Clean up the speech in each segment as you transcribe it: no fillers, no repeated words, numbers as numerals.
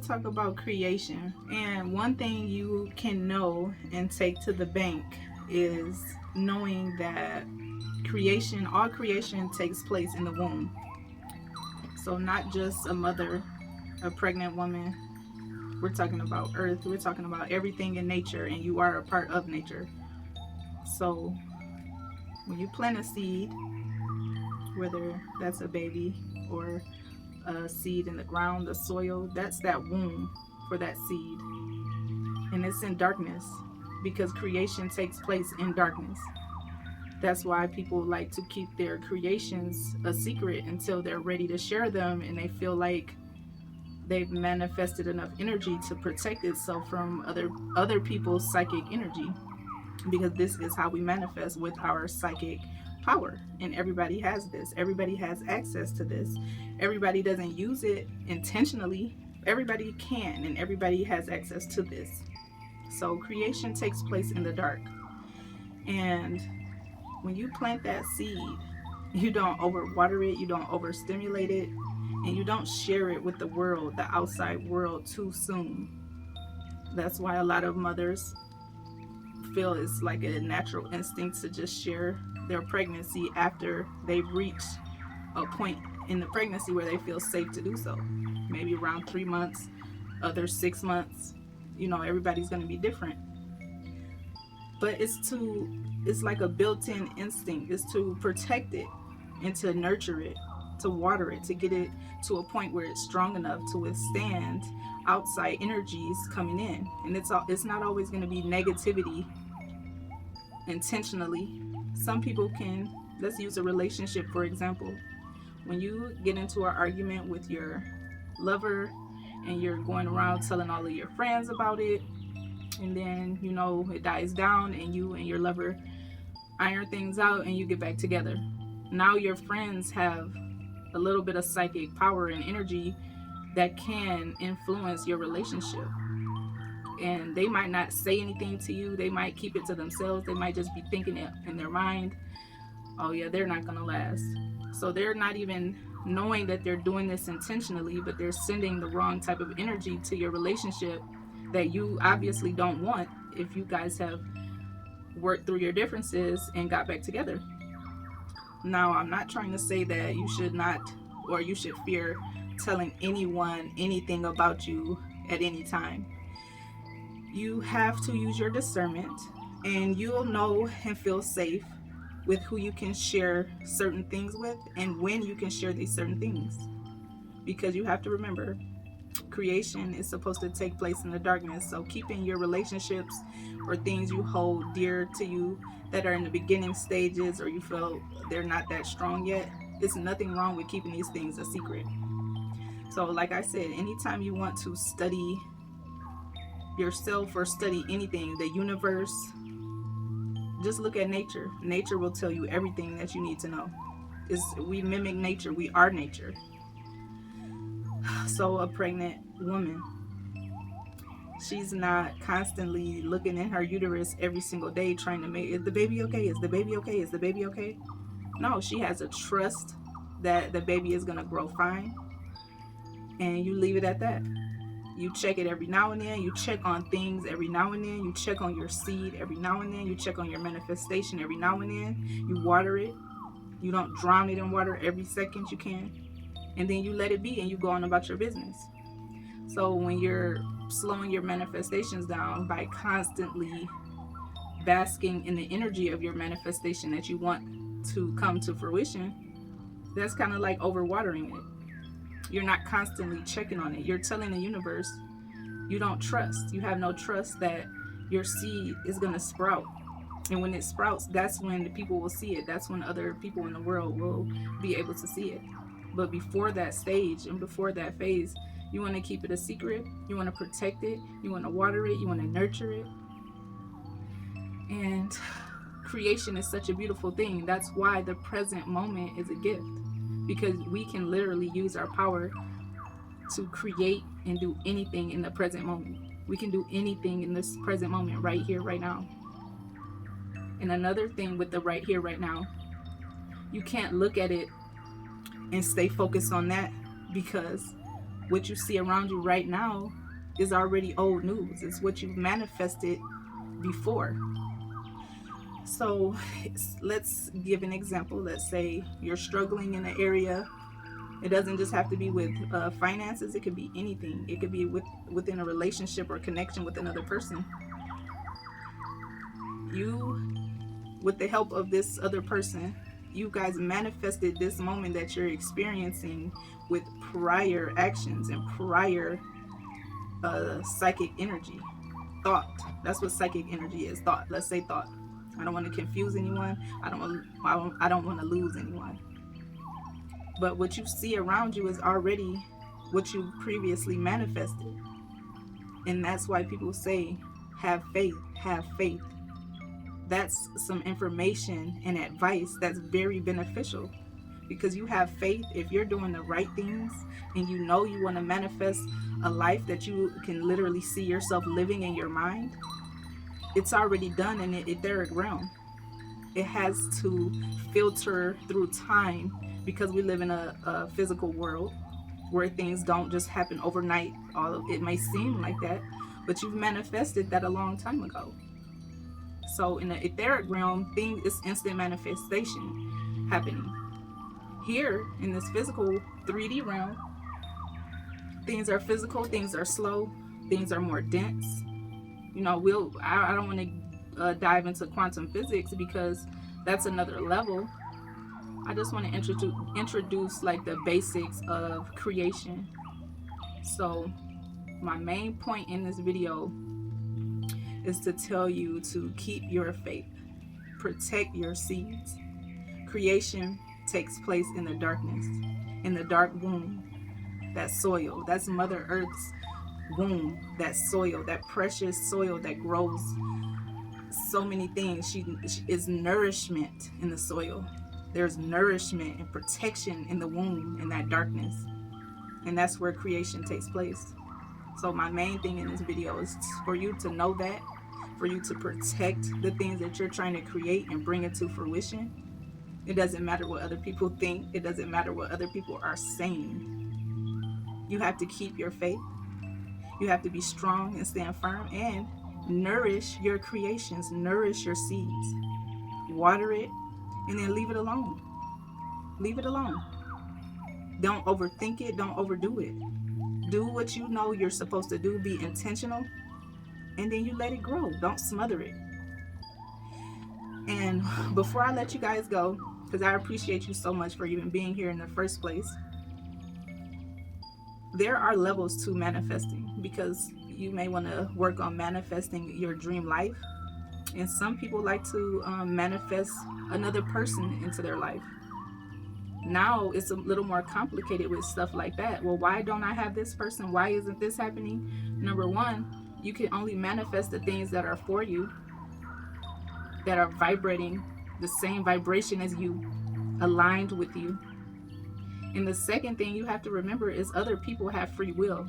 talk about creation. And one thing you can know and take to the bank is knowing that creation, all creation takes place in the womb. So, not just a mother, a pregnant woman. We're talking about earth, we're talking about everything in nature, and you are a part of nature. So, when you plant a seed, whether that's a baby or a seed in the ground, the soil, that's that womb for that seed. And it's in darkness because creation takes place in darkness. That's why people like to keep their creations a secret until they're ready to share them and they feel like they've manifested enough energy to protect itself from other people's psychic energy, because this is how we manifest with our psychic power. And everybody has this, everybody has access to this. Everybody doesn't use it intentionally, everybody can, and everybody has access to this. So creation takes place in the dark. And when you plant that seed, you don't overwater it, you don't overstimulate it, and you don't share it with the world, the outside world, too soon. That's why a lot of mothers feel it's like a natural instinct to just share their pregnancy after they've reached a point in the pregnancy where they feel safe to do so. Maybe around 3 months, others 6 months. Everybody's going to be different. But it's like a built-in instinct. It's to protect it and to nurture it, to water it, to get it to a point where it's strong enough to withstand outside energies coming in. And it's not always going to be negativity intentionally. Some people can, let's use a relationship for example. When you get into an argument with your lover and you're going around telling all of your friends about it, and then it dies down and you and your lover iron things out and you get back together. Now your friends have a little bit of psychic power and energy that can influence your relationship. And they might not say anything to you, they might keep it to themselves, they might just be thinking it in their mind, oh yeah, they're not gonna last. So they're not even knowing that they're doing this intentionally, but they're sending the wrong type of energy to your relationship that you obviously don't want if you guys have worked through your differences and got back together. Now, I'm not trying to say that you should not, or you should fear telling anyone anything about you at any time. You have to use your discernment, and you'll know and feel safe with who you can share certain things with and when you can share these certain things. Because you have to remember, creation is supposed to take place in the darkness. So keeping your relationships or things you hold dear to you that are in the beginning stages, or you feel they're not that strong yet, there's nothing wrong with keeping these things a secret. So like I said, anytime you want to study yourself or study anything, the universe, just look at nature. Nature will tell you everything that you need to know. We mimic nature. We are nature. So a pregnant woman, she's not constantly looking in her uterus every single day trying to make, is the baby okay? Is the baby okay? Is the baby okay? No, she has a trust that the baby is going to grow fine. And you leave it at that. You check it every now and then. You check on things every now and then. You check on your seed every now and then. You check on your manifestation every now and then. You water it. You don't drown it in water every second you can. And then you let it be and you go on about your business. So when you're slowing your manifestations down by constantly basking in the energy of your manifestation that you want to come to fruition, that's kind of like overwatering it. You're not constantly checking on it. You're telling the universe you don't trust. You have no trust that your seed is going to sprout. And when it sprouts, that's when the people will see it. That's when other people in the world will be able to see it. But before that stage and before that phase, you want to keep it a secret. You want to protect it. You want to water it. You want to nurture it. And creation is such a beautiful thing. That's why the present moment is a gift. Because we can literally use our power to create and do anything in the present moment. We can do anything in this present moment, right here, right now. And another thing with the right here, right now, you can't look at it and stay focused on that, because What you see around you right now is already old news. It's what you've manifested before. So let's give an example. Let's say you're struggling in an area. It doesn't just have to be with finances. It could be anything. It could be within a relationship or connection with another person. You, with the help of this other person, you guys manifested this moment that you're experiencing with prior actions and prior psychic energy. Thought. That's what psychic energy is. Thought. Let's say thought. I don't want to confuse anyone. I don't want to lose anyone. But what you see around you is already what you previously manifested. And that's why people say, have faith, have faith. That's some information and advice that's very beneficial, because you have faith. If you're doing the right things and you know you want to manifest a life that you can literally see yourself living in your mind, it's already done in the etheric realm. It has to filter through time, because we live in a physical world where things don't just happen overnight. It may seem like that, but you've manifested that a long time ago. So in the etheric realm, it's instant manifestation happening. Here in this physical 3D realm, things are physical, things are slow, things are more dense. I don't want to dive into quantum physics, because that's another level. I just want to introduce like the basics of creation. So my main point in this video is to tell you to keep your faith, protect your seeds. Creation takes place in the darkness, in the dark womb. That soil, that's Mother Earth's womb, that soil, that precious soil that grows so many things. She is nourishment in the soil. There's nourishment and protection in the womb, in that darkness. And that's where creation takes place. So my main thing in this video is for you to know that, for you to protect the things that you're trying to create and bring it to fruition. It doesn't matter what other people think. It doesn't matter what other people are saying. You have to keep your faith. You have to be strong and stand firm, and nourish your creations, nourish your seeds. Water it, and then leave it alone. Leave it alone. Don't overthink it. Don't overdo it. Do what you know you're supposed to do. Be intentional, and then you let it grow. Don't smother it. And before I let you guys go, because I appreciate you so much for even being here in the first place, there are levels to manifesting, because you may want to work on manifesting your dream life. And some people like to manifest another person into their life. Now it's a little more complicated with stuff like that. Well, why don't I have this person? Why isn't this happening? Number one, you can only manifest the things that are for you, that are vibrating the same vibration as you, aligned with you. And the second thing you have to remember is other people have free will.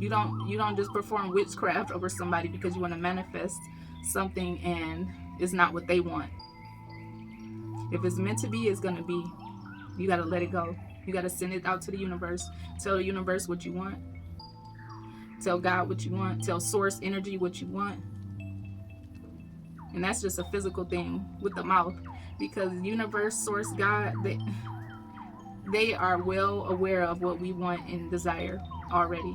You don't just perform witchcraft over somebody because you want to manifest something and it's not what they want. If it's meant to be, it's going to be. You got to let it go. You got to send it out to the universe. Tell the universe what you want. Tell God what you want. Tell source energy what you want. And that's just a physical thing with the mouth, because universe, source, God, they are well aware of what we want and desire already.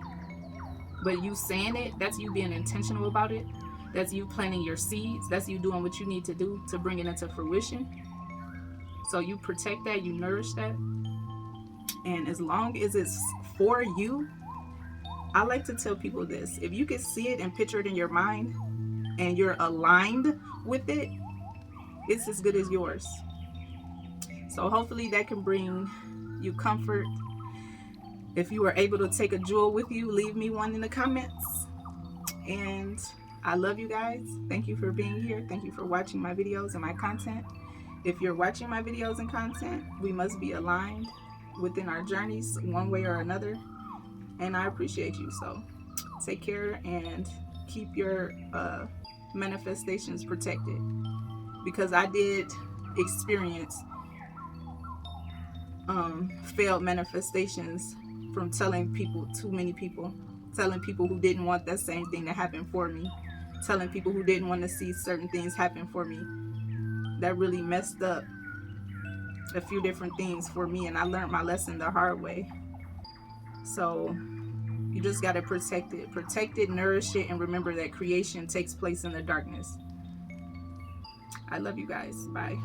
But you saying it, that's you being intentional about it. That's you planting your seeds. That's you doing what you need to do to bring it into fruition. So you protect that, you nourish that. And as long as it's for you, I like to tell people this. If you can see it and picture it in your mind and you're aligned with it, it's as good as yours. So hopefully that can bring you comfort. If you were able to take a jewel with you, leave me one in the comments. And I love you guys. Thank you for being here. Thank you for watching my videos and my content. If you're watching my videos and content, we must be aligned within our journeys one way or another. And I appreciate you. So take care and keep your manifestations protected. Because I did experience failed manifestations from telling people, too many people, telling people who didn't want that same thing to happen for me, telling people who didn't want to see certain things happen for me. That really messed up a few different things for me, and I learned my lesson the hard way. So you just got to protect it, nourish it, and remember that creation takes place in the darkness. I love you guys. Bye.